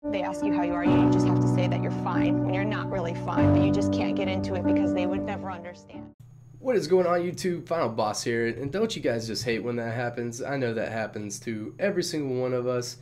They ask you how you are, you just have to say that you're fine when you're not really fine, but you just can't get into it because they would never understand. What is going on, YouTube? Final Boss here, and don't you guys just hate when that happens? I know that happens to every single one of us.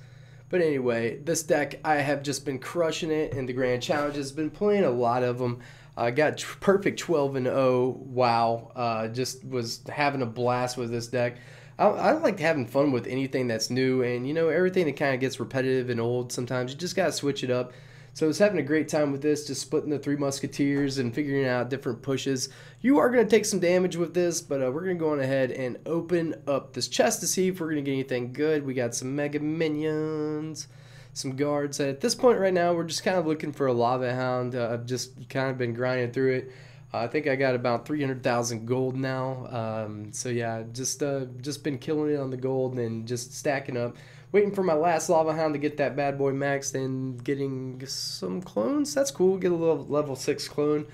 But anyway, this deck, I have just been crushing it in the Grand Challenges. Been playing a lot of them. I got perfect 12-0. Wow, just was having a blast with this deck. I like having fun with anything that's new, and you know, everything that kind of gets repetitive and old sometimes, you just gotta switch it up. So I was having a great time with this, just splitting the three Musketeers and figuring out different pushes. You are going to take some damage with this, but we're going to go on ahead and open up this chest to see if we're going to get anything good. We got some Mega Minions, some guards. At this point right now, we're just kind of looking for a Lava Hound. I've just kind of been grinding through it. I think I got about 300,000 gold now. So yeah, just been killing it on the gold and just stacking up. Waiting for my last Lava Hound to get that bad boy maxed and getting some clones. That's cool. Get a little level 6 clone.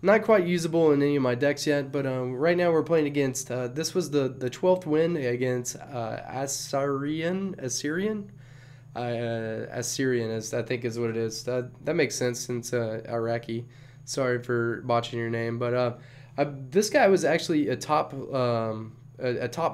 Not quite usable in any of my decks yet, but right now we're playing against, this was the 12th win against Assyrian, as I think is what it is. That makes sense since Iraqi. Sorry for botching your name, but this guy was actually a top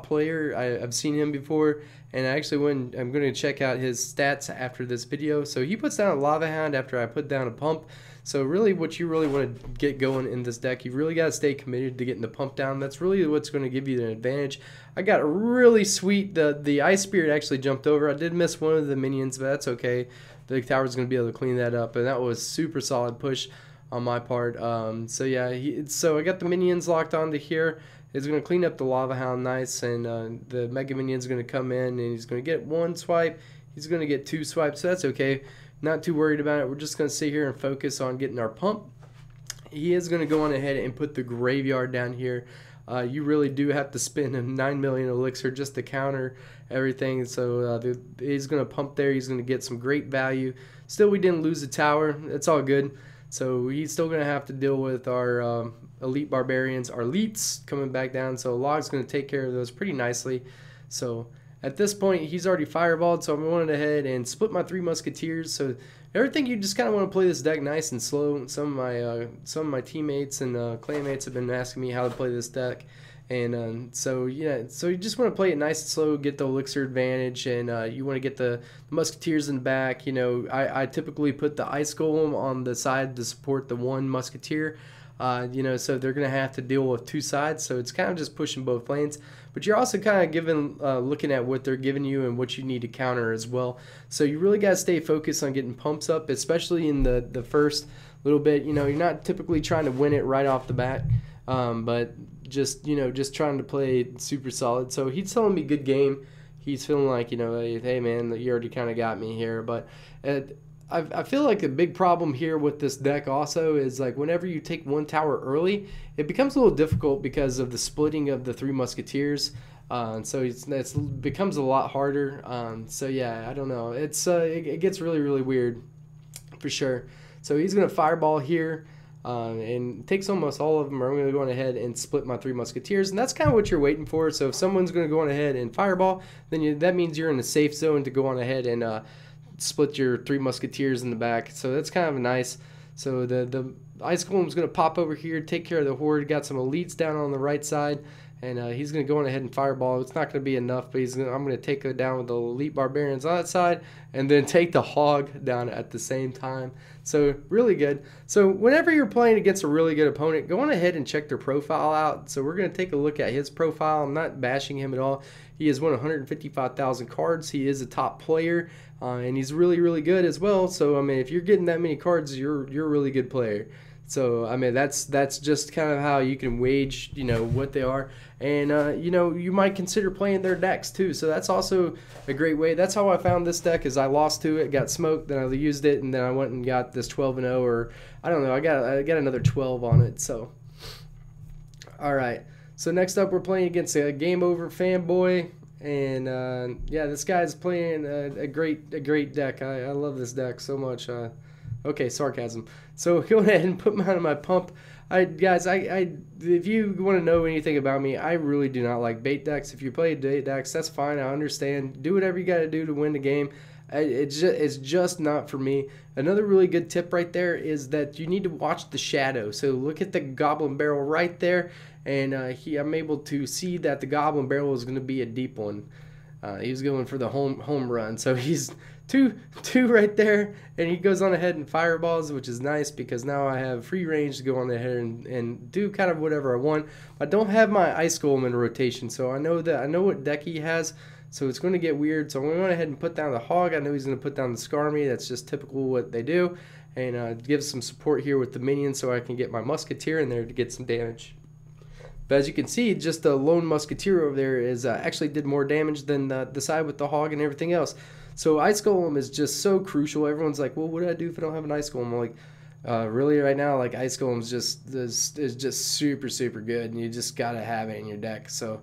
player. I've seen him before, and I'm going to check out his stats after this video. So he puts down a Lava Hound after I put down a pump. So really what you really want to get going in this deck, you really got to stay committed to getting the pump down. That's really what's going to give you an advantage. I got a really sweet, the Ice Spirit actually jumped over. I did miss one of the minions, but that's okay. The tower's going to be able to clean that up, and that was super solid push on my part. So yeah, so I got the minions locked onto here. It's going to clean up the Lava Hound nice, and the Mega Minion's going to come in, and he's going to get one swipe. He's going to get two swipes, so that's okay. Not too worried about it. We're just going to sit here and focus on getting our pump. He is going to go on ahead and put the graveyard down here. You really do have to spend a 9 million elixir just to counter everything. So he's going to pump there. He's going to get some great value. Still, we didn't lose the tower. It's all good. So he's still going to have to deal with our elite barbarians, our elites coming back down. So Log's going to take care of those pretty nicely. So at this point, he's already fireballed. So I'm going ahead and split my three musketeers. So everything, you just kind of want to play this deck nice and slow. Some of my teammates and clanmates have been asking me how to play this deck. And so yeah, so you just want to play it nice and slow, get the elixir advantage, and you want to get the musketeers in the back. You know, I typically put the ice golem on the side to support the one musketeer. You know, so they're gonna have to deal with two sides, so it's kind of just pushing both lanes. But you're also kind of looking at what they're giving you and what you need to counter as well. So you really gotta stay focused on getting pumps up, especially in the first little bit. You know, you're not typically trying to win it right off the bat, but just trying to play super solid. So he's telling me good game. He's feeling like, you know, hey man, you already kind of got me here. But I feel like a big problem here with this deck also is like whenever you take one tower early, it becomes a little difficult because of the splitting of the three musketeers. So it becomes a lot harder. So yeah, I don't know. It gets really weird for sure. So he's gonna fireball here. And takes almost all of them. I'm going to go on ahead and split my three musketeers, and that's kind of what you're waiting for. So if someone's going to go on ahead and fireball, then that means you're in a safe zone to go on ahead and split your three musketeers in the back. So that's kind of nice. So the ice golem's going to pop over here, take care of the horde. Got some elites down on the right side, and he's going to go on ahead and fireball. It's not going to be enough, but I'm going to take it down with the elite barbarians on that side, and then take the hog down at the same time. So really good. So whenever you're playing against a really good opponent, go on ahead and check their profile out. So we're going to take a look at his profile. I'm not bashing him at all. He has won 155,000 cards. He is a top player, and he's really good as well. So I mean, if you're getting that many cards, you're a really good player. So I mean, that's just kind of how you can wage, you know, what they are. And you know, you might consider playing their decks too. So that's also a great way. That's how I found this deck, is I lost to it, got smoked, then I used it, and then I went and got this 12-0, or I don't know, I got another 12 on it. So all right. So next up, we're playing against a Game Over fanboy, and yeah, this guy's playing a great deck. I love this deck so much. Okay, sarcasm. So go ahead and put mine on my pump. Guys, if you want to know anything about me, I really do not like bait decks. If you play bait decks, that's fine. I understand. Do whatever you got to do to win the game. It's just not for me. Another really good tip right there is that you need to watch the shadow. So look at the goblin barrel right there, and I'm able to see that the goblin barrel is going to be a deep one. He was going for the home run, so he's two right there, and he goes on ahead and fireballs, which is nice because now I have free range to go on ahead and do kind of whatever I want. I don't have my ice golem in rotation, so I know what deck he has, so it's going to get weird. So I'm going to go ahead and put down the hog. I know he's going to put down the skarmy. That's just typical what they do, and give some support here with the minion so I can get my musketeer in there to get some damage. But as you can see, just the lone musketeer over there is actually did more damage than the side with the hog and everything else. So ice golem is just so crucial. Everyone's like, well, what do I do if I don't have an ice golem? I'm like, really right now, like ice golem is just super good, and you just gotta have it in your deck. So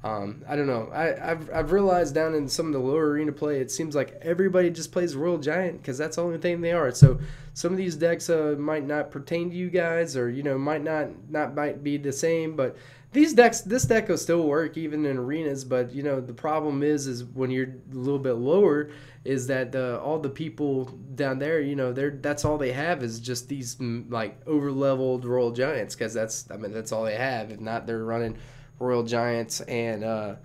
I don't know. I've realized down in some of the lower arena play, it seems like everybody just plays Royal Giant because that's the only thing they are. So some of these decks might not pertain to you guys, or might be the same. But this deck will still work even in arenas. But the problem is when you're a little bit lower, is that all the people down there, that's all they have is just these like over leveled Royal Giants, because that's all they have. If not, they're running Royal Giants and the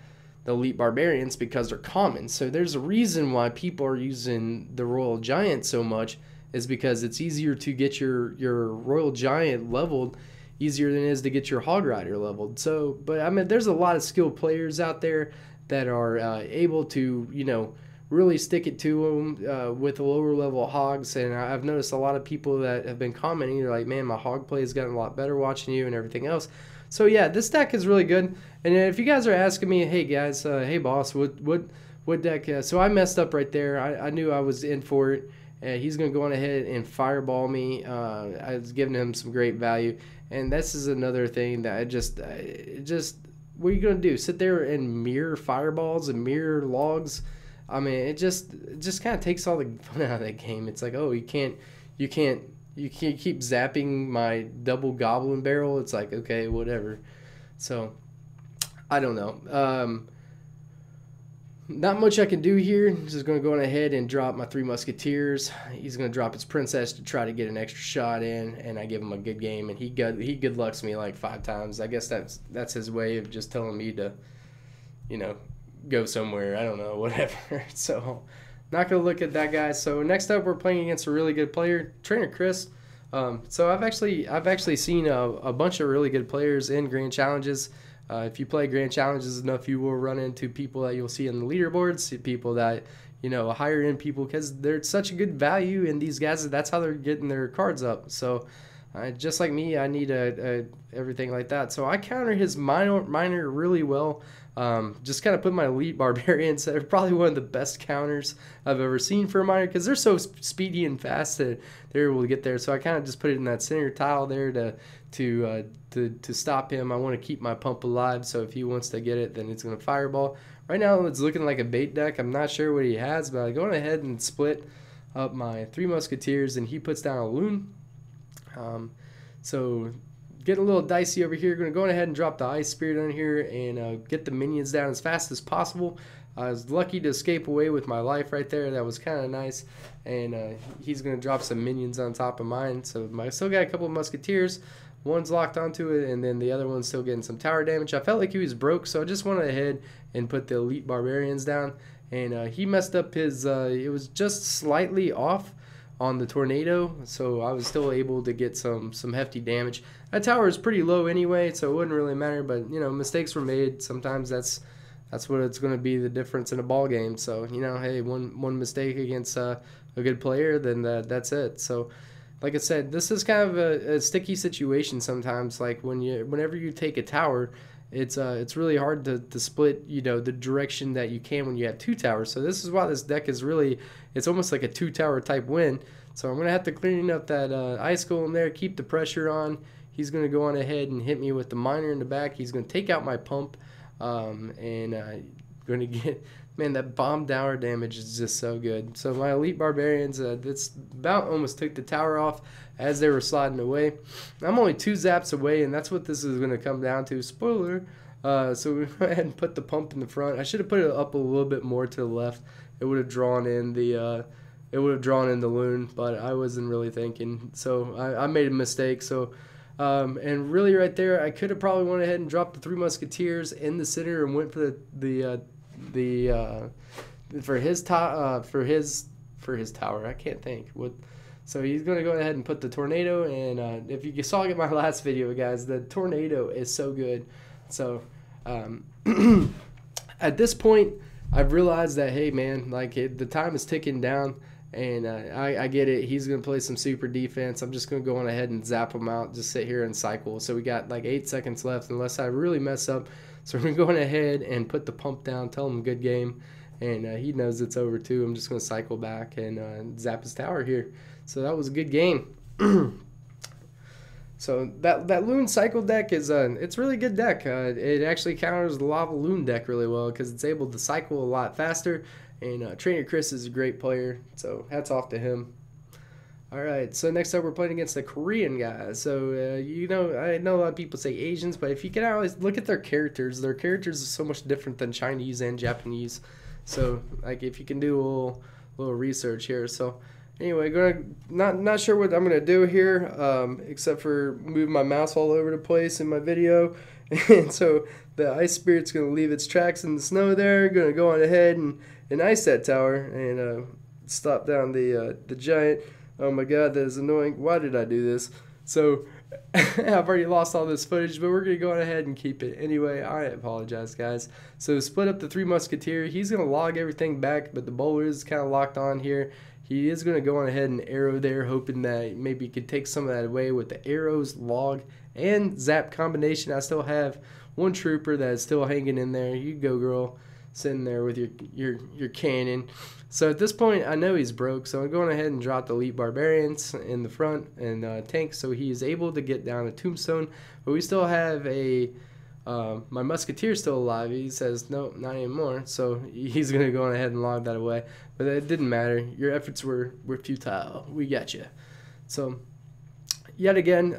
Elite Barbarians because they're common. So there's a reason why people are using the Royal Giant so much, is because it's easier to get your Royal Giant leveled easier than it is to get your Hog Rider leveled. So, but there's a lot of skilled players out there that are able to, really stick it to them with the lower level hogs. And I've noticed a lot of people that have been commenting, they're like, man, my hog play has gotten a lot better watching you and everything else. So yeah, this deck is really good. And if you guys are asking me, hey guys, hey boss, what deck? So I messed up right there. I knew I was in for it. He's going to go on ahead and fireball me. I was giving him some great value. And this is another thing that what are you going to do? Sit there and mirror fireballs and mirror logs? I mean, it just kind of takes all the fun out of that game. It's like, oh, you can't keep zapping my double goblin barrel. It's like, okay, whatever. So I don't know. Not much I can do here. Just going to go on ahead and drop my 3 musketeers. He's going to drop his princess to try to get an extra shot in, and I give him a good game, and he good lucks me like 5 times. I guess that's his way of just telling me to, go somewhere. I don't know, whatever. So not going to look at that guy. So next up, we're playing against a really good player, Trainer Chris. So I've actually seen a bunch of really good players in Grand Challenges. If you play Grand Challenges enough, you will run into people that you'll see on the leaderboards, people that, higher end people, because they're such a good value in these guys. That's how they're getting their cards up. So just like me, I need everything like that. So I counter his minor really well. Just kind of put my Elite Barbarians. They're probably one of the best counters I've ever seen for a minor, because they're so speedy and fast that they're able to get there. So I kind of just put it in that center tile there to stop him. I want to keep my pump alive, so if he wants to get it, then it's going to fireball. Right now it's looking like a bait deck. I'm not sure what he has, but I go ahead and split up my 3 musketeers, and he puts down a loon. So getting a little dicey over here. Going to go ahead and drop the ice spirit on here and get the minions down as fast as possible. I was lucky to escape away with my life right there. That was kind of nice. And he's going to drop some minions on top of mine. So I still got a couple of musketeers. One's locked onto it, and then the other one's still getting some tower damage. I felt like he was broke, so I just went ahead and put the Elite Barbarians down. And he messed up his, it was just slightly off on the tornado, so I was still able to get some hefty damage. That tower is pretty low anyway, so it wouldn't really matter, but mistakes were made. Sometimes that's what it's going to be the difference in a ball game. So hey, one mistake against a good player, then that's it. So like I said, this is kind of a sticky situation sometimes. Like whenever you take a tower, it's really hard to split the direction that you can when you have 2 towers. So this is why this deck is really, it's almost like a 2 tower type win. So I'm gonna have to clean up that ice golem there, keep the pressure on. He's gonna go on ahead and hit me with the miner in the back. He's gonna take out my pump, and gonna get, man, that bomb tower damage is just so good. So my Elite Barbarians, that's about almost took the tower off as they were sliding away. I'm only 2 zaps away, and that's what this is going to come down to. Spoiler. So we went ahead and put the pump in the front. I should have put it up a little bit more to the left, it would have drawn in the loon, but I wasn't really thinking, so I made a mistake. So and really right there, I could have probably went ahead and dropped the 3 musketeers in the center and went for for his tower. I can't think what. So he's going to go ahead and put the tornado, and if you saw it in my last video, guys, the tornado is so good. So at this point, I've realized that, hey, man, like the time is ticking down, and I get it. He's going to play some super defense. I'm just going to go on ahead and zap him out, just sit here and cycle. So we got like 8 seconds left unless I really mess up. So we're going ahead and put the pump down, tell him good game, and he knows it's over too. I'm just going to cycle back and zap his tower here. So that was a good game. So that loon cycle deck is it's a really good deck. It actually counters the lava loon deck really well because it's able to cycle a lot faster. And Trainer Chris is a great player, so hats off to him. All right, so next up we're playing against the Korean guys. So you know, I know a lot of people say Asians, but if you can always look at their characters are so much different than Chinese and Japanese. So like if you can do a little research here. So anyway, not sure what I'm gonna do here, except for move my mouse all over the place in my video. And so the ice spirit's gonna leave its tracks in the snow there. Gonna go on ahead and ice that tower and stop down the giant. Oh my god, that is annoying. Why did I do this? So I've already lost all this footage, but we're gonna go on ahead and keep it anyway. I apologize, guys. So split up the 3 musketeer. He's gonna log everything back, but the bowler is kind of locked on here. He is going to go on ahead and arrow there, hoping that maybe he could take some of that away with the arrows, log, and zap combination. I still have 1 trooper that is still hanging in there. You go, girl, sitting there with your cannon. So at this point, I know he's broke, so I'm going ahead and drop the elite barbarians in the front and tank, so he is able to get down a tombstone. But we still have my musketeer's still alive. He says, no, not anymore. So he's going to go on ahead and log that away. But it didn't matter. Your efforts were futile. We got you. So yet again,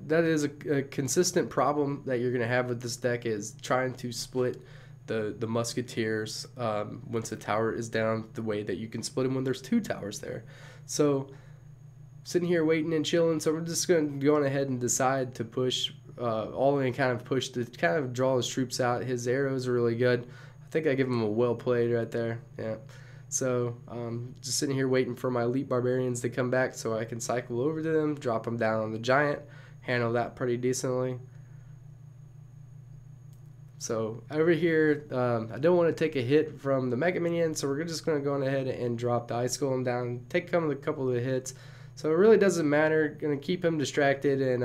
that is a consistent problem that you're going to have with this deck is trying to split the musketeers once the tower is down the way that you can split them when there's 2 towers there. So sitting here waiting and chilling. So we're just going to go on ahead and decide to push all in, kind of push to kind of draw his troops out. His arrows are really good. I think I give him a well played right there. Yeah. So just sitting here waiting for my elite barbarians to come back so I can cycle over to them, drop them down on the giant, handle that pretty decently. So over here, I don't want to take a hit from the mega minion, so we're just going to go on ahead and drop the ice golem down, take a couple of hits. So it really doesn't matter. Going to keep him distracted and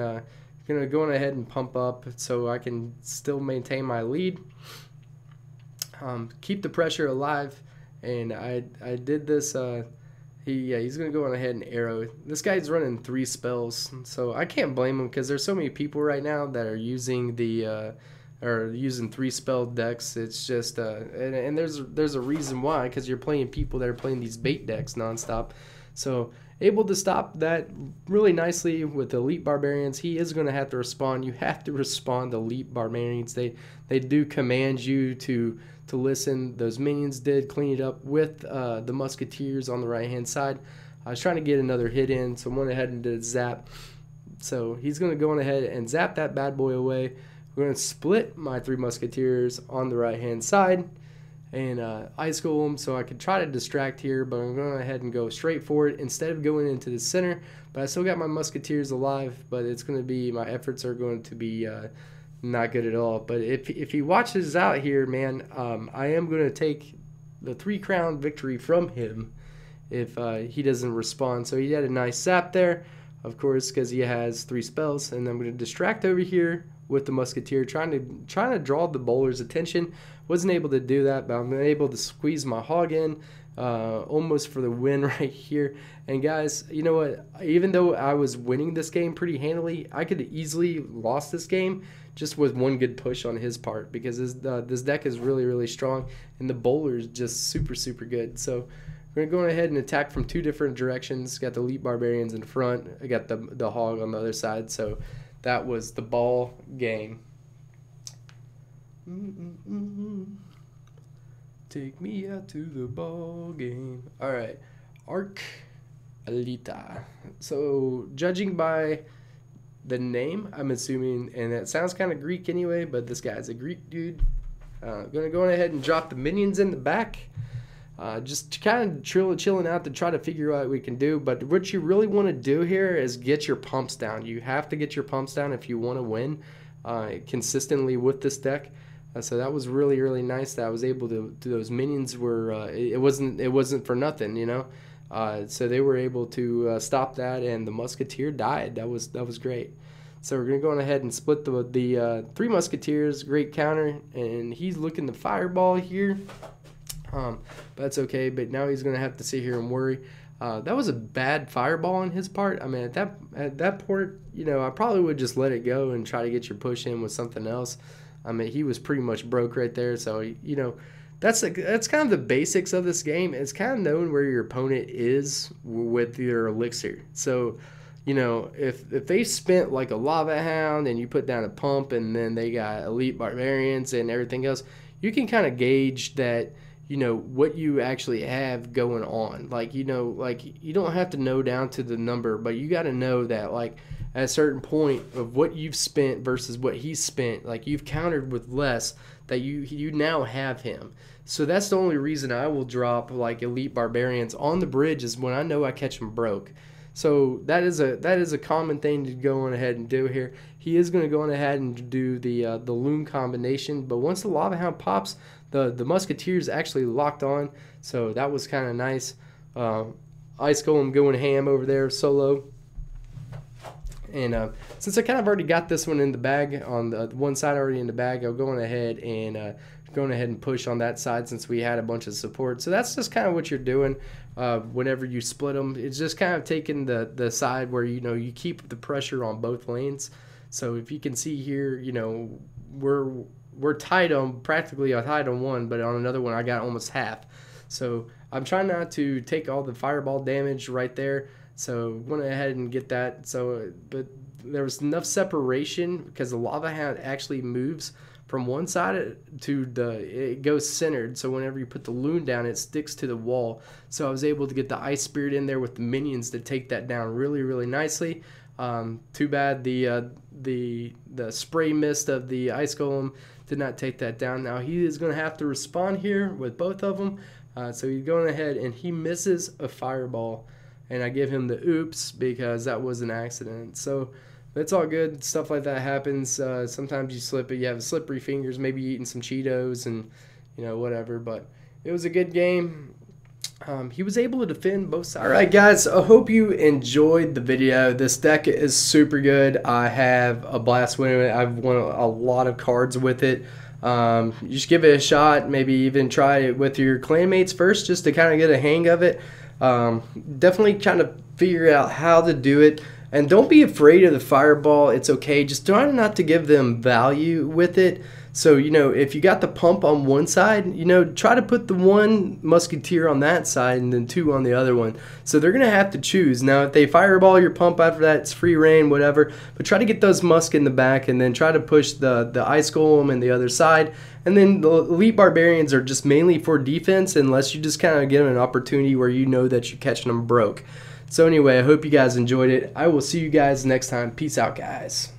going to go on ahead and pump up so I can still maintain my lead. Keep the pressure alive. And I did this. He's going to go on ahead and arrow. This guy's running 3 spells, so I can't blame him because there's so many people right now that are using using 3 spell decks. It's just and there's a reason why, because you're playing people that are playing these bait decks nonstop. So able to stop that really nicely with the elite barbarians. He is going to have to respond. You have to respond to elite barbarians. They do command you to listen. Those minions did clean it up with the musketeers on the right hand side. I was trying to get another hit in, so I went ahead and did a zap. So he's going to go on ahead and zap that bad boy away. We're going to split my 3 musketeers on the right hand side and ice golem, so I could try to distract here, but I'm going ahead and go straight for it instead of going into the center. But I still got my musketeers alive, but it's going to be, my efforts are going to be not good at all. But if he watches out here, man, I am going to take the 3 crown victory from him if he doesn't respond. So he had a nice zap there, of course, because he has 3 spells, and I'm going to distract over here with the musketeer, trying to draw the bowler's attention. Wasn't able to do that, but I'm able to squeeze my hog in almost for the win right here. And guys, you know what, even though I was winning this game pretty handily, I could have easily lost this game just with 1 good push on his part, because this deck is really strong and the bowler is just super good. So we're going ahead and attack from 2 different directions. Got the elite barbarians in front, I got the hog on the other side. So that was the ball game. take me out to the ball game. All right, Arc Alita. So judging by the name, I'm assuming, and it sounds kind of Greek anyway, but this guy's a Greek dude. Gonna go ahead and drop the minions in the back. Just kind of chilling out to try to figure out what we can do. But what you really want to do here is get your pumps down. You have to get your pumps down if you want to win consistently with this deck. So that was really nice that I was able to do. Those minions were it wasn't for nothing, you know. So they were able to stop that, and the Musketeer died. That was great. So we're gonna go on ahead and split the 3 Musketeers. Great counter, and he's looking to fireball here. But that's okay. But now he's gonna have to sit here and worry. That was a bad fireball on his part. I mean, at that point, you know, I probably would just let it go and try to get your push in with something else. I mean, he was pretty much broke right there. So, you know, that's kind of the basics of this game. It's kind of knowing where your opponent is with your elixir. So, you know, if they spent like a lava hound and you put down a pump and then they got elite barbarians and everything else, you can kind of gauge that, you know, what you actually have going on. Like, you know, like you don't have to know down to the number, but you got to know that like at a certain point of what you've spent versus what he's spent, like you've countered with less, that you now have him. So that's the only reason I will drop like elite barbarians on the bridge, is when I know I catch him broke. So that is a common thing to go on ahead and do here. He is going to go on ahead and do the loom combination, but once the lava hound pops, the Musketeer's actually locked on. So that was kind of nice. Ice Golem going ham over there solo. And since I kind of already got this one in the bag, on the one side already in the bag, I'll go on ahead and push on that side since we had a bunch of support. So that's just kind of what you're doing whenever you split them. It's just kind of taking the side where, you know, you keep the pressure on both lanes. So if you can see here, you know, we're tied on, practically tied on one, but on another one I got almost half. So I'm trying not to take all the fireball damage right there. So went ahead and get that. So, but there was enough separation because the lava hound actually moves from one side to it goes centered. So whenever you put the loon down, it sticks to the wall. So I was able to get the ice spirit in there with the minions to take that down really nicely. Too bad the spray mist of the ice golem did not take that down. Now he is going to have to respond here with both of them. So he's going ahead and he misses a fireball. And I give him the oops because that was an accident. So it's all good. Stuff like that happens. Sometimes you slip it. You have slippery fingers, maybe eating some Cheetos and, you know, whatever. But it was a good game. He was able to defend both sides. All right, guys. I hope you enjoyed the video. This deck is super good. I have a blast winning it. I've won a lot of cards with it. You just give it a shot. Maybe even try it with your clanmates first just to kind of get a hang of it. Definitely trying to figure out how to do it, and don't be afraid of the fireball. It's okay, just try not to give them value with it. So, you know, if you got the pump on one side, you know, try to put the 1 Musketeer on that side and then 2 on the other one. So they're gonna have to choose. Now if they fireball your pump after that, it's free reign, whatever, but try to get those musk in the back and then try to push the ice golem in the other side. And then the elite barbarians are just mainly for defense, unless you just kind of give them an opportunity where you know that you're catching them broke. So anyway, I hope you guys enjoyed it. I will see you guys next time. Peace out, guys.